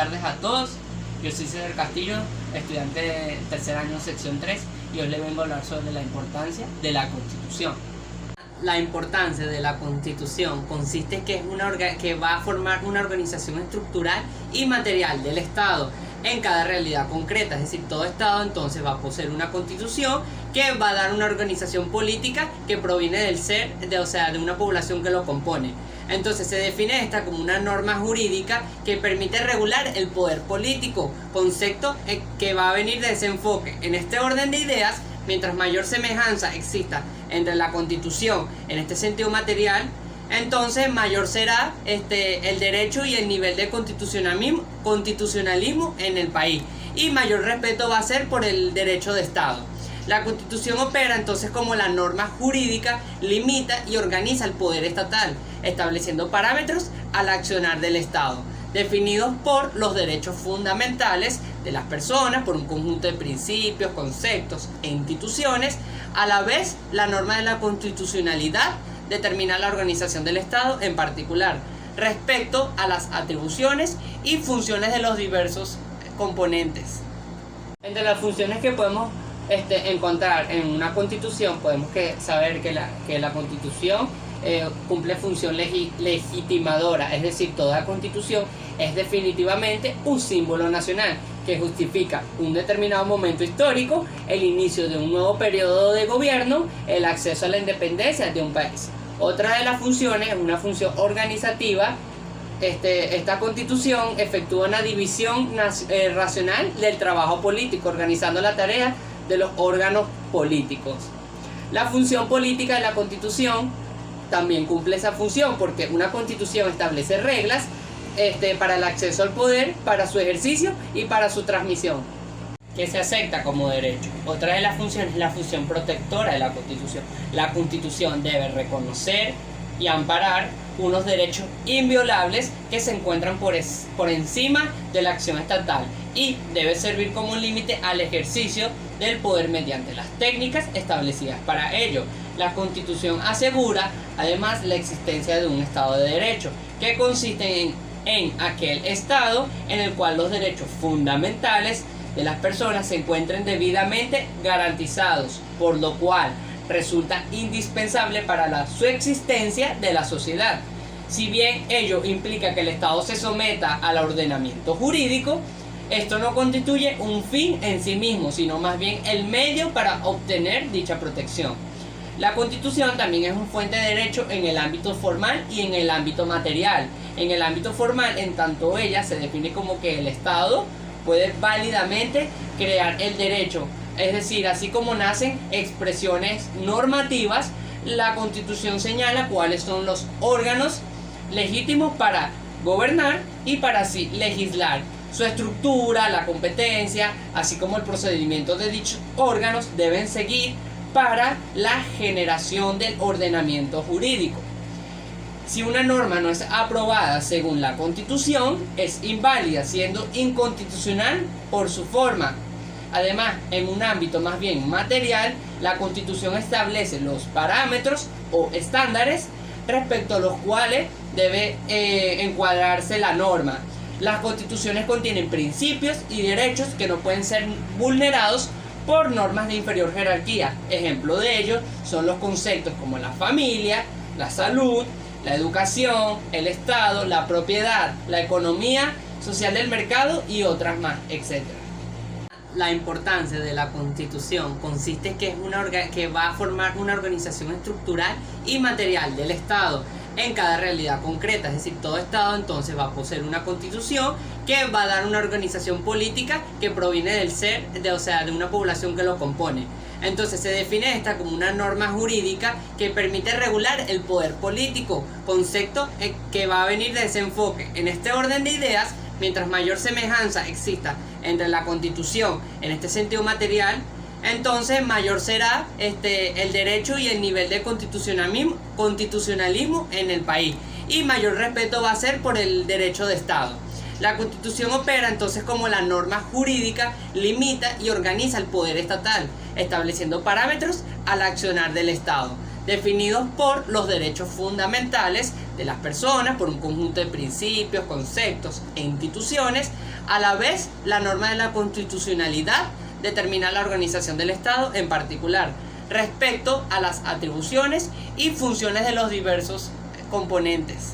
tardes a todos. Yo soy César Castillo, estudiante de tercer año sección 3, y hoy les vengo a hablar sobre la importancia de la Constitución. La importancia de la Constitución consiste en que va a formar una organización estructural y material del Estado en cada realidad concreta, es decir, todo Estado entonces va a poseer una Constitución que va a dar una organización política que proviene del ser, de una población que lo compone. Entonces se define esta como una norma jurídica que permite regular el poder político, concepto que va a venir de ese enfoque. En este orden de ideas, mientras mayor semejanza exista entre la Constitución en este sentido material, entonces mayor será el derecho y el nivel de constitucionalismo en el país, y mayor respeto va a ser por el derecho de Estado. La Constitución opera entonces como la norma jurídica, limita y organiza el poder estatal, estableciendo parámetros al accionar del Estado, definidos por los derechos fundamentales de las personas, por un conjunto de principios, conceptos e instituciones. A la vez, la norma de la constitucionalidad determina la organización del Estado, en particular respecto a las atribuciones y funciones de los diversos componentes. Entre las funciones que podemos encontrar en una Constitución, podemos saber que la Constitución cumple función legitimadora, es decir, toda Constitución es definitivamente un símbolo nacional que justifica un determinado momento histórico, el inicio de un nuevo periodo de gobierno, el acceso a la independencia de un país. Otra de las funciones es una función organizativa. Esta Constitución efectúa una división racional del trabajo político, organizando la tarea de los órganos políticos. La función política de la Constitución también cumple esa función, porque una Constitución establece reglas para el acceso al poder, para su ejercicio y para su transmisión, que se acepta como derecho. Otra de las funciones es la función protectora de la Constitución. La Constitución debe reconocer y amparar unos derechos inviolables que se encuentran por encima de la acción estatal, y debe servir como un límite al ejercicio del poder mediante las técnicas establecidas para ello. La Constitución asegura además la existencia de un Estado de Derecho, que consiste en aquel Estado en el cual los derechos fundamentales de las personas se encuentren debidamente garantizados, por lo cual resulta indispensable para la subsistencia de la sociedad. Si bien ello implica que el Estado se someta al ordenamiento jurídico, esto no constituye un fin en sí mismo, sino más bien el medio para obtener dicha protección. La Constitución también es una fuente de derecho en el ámbito formal y en el ámbito material. En el ámbito formal, en tanto ella se define como que el Estado puede válidamente crear el derecho. Es decir, así como nacen expresiones normativas, la Constitución señala cuáles son los órganos legítimos para gobernar y para así legislar. Su estructura, la competencia, así como el procedimiento de dichos órganos deben seguir para la generación del ordenamiento jurídico. Si una norma no es aprobada según la Constitución, es inválida, siendo inconstitucional por su forma. Además, en un ámbito más bien material, la Constitución establece los parámetros o estándares respecto a los cuales debe encuadrarse la norma. Las constituciones contienen principios y derechos que no pueden ser vulnerados por normas de inferior jerarquía. Ejemplo de ello son los conceptos como la familia, la salud, la educación, el Estado, la propiedad, la economía social del mercado y otras más, etc. La importancia de la Constitución consiste en que va a formar una organización estructural y material del Estado en cada realidad concreta, es decir, todo Estado entonces va a poseer una Constitución que va a dar una organización política que proviene del ser, de una población que lo compone. Entonces se define esta como una norma jurídica que permite regular el poder político, concepto que va a venir de ese enfoque. En este orden de ideas, mientras mayor semejanza exista entre la Constitución en este sentido material, entonces mayor será el derecho y el nivel de constitucionalismo en el país, y mayor respeto va a ser por el derecho de Estado. La Constitución opera entonces como la norma jurídica, limita y organiza el poder estatal, estableciendo parámetros al accionar del Estado, definidos por los derechos fundamentales de las personas por un conjunto de principios, conceptos e instituciones. A la vez, la norma de la constitucionalidad determina la organización del Estado, en particular respecto a las atribuciones y funciones de los diversos componentes.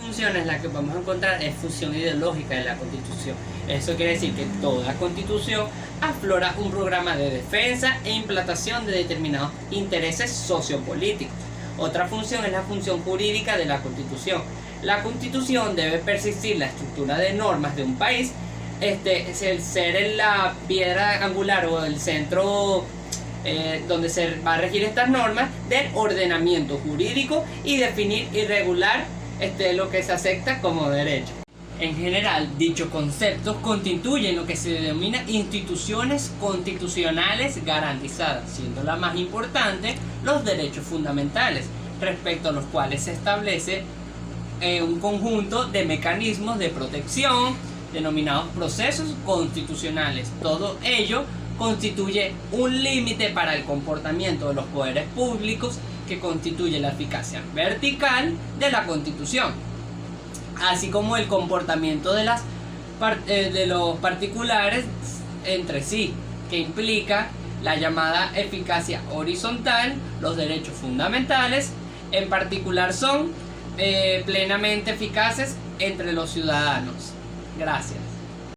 Funciones la que vamos a encontrar es función ideológica de la Constitución. Eso quiere decir que toda Constitución aflora un programa de defensa e implantación de determinados intereses sociopolíticos. Otra función es la función jurídica de la Constitución. La Constitución debe persistir la estructura de normas de un país, ser en la piedra angular o el centro donde se va a regir estas normas del ordenamiento jurídico y definir y regular lo que se acepta como derecho. En general, dichos conceptos constituyen lo que se denomina instituciones constitucionales garantizadas, siendo la más importante los derechos fundamentales, respecto a los cuales se establece un conjunto de mecanismos de protección denominados procesos constitucionales. Todo ello constituye un límite para el comportamiento de los poderes públicos que constituye la eficacia vertical de la Constitución, así como el comportamiento de los particulares entre sí, que implica la llamada eficacia horizontal. Los derechos fundamentales en particular son plenamente eficaces entre los ciudadanos. Gracias.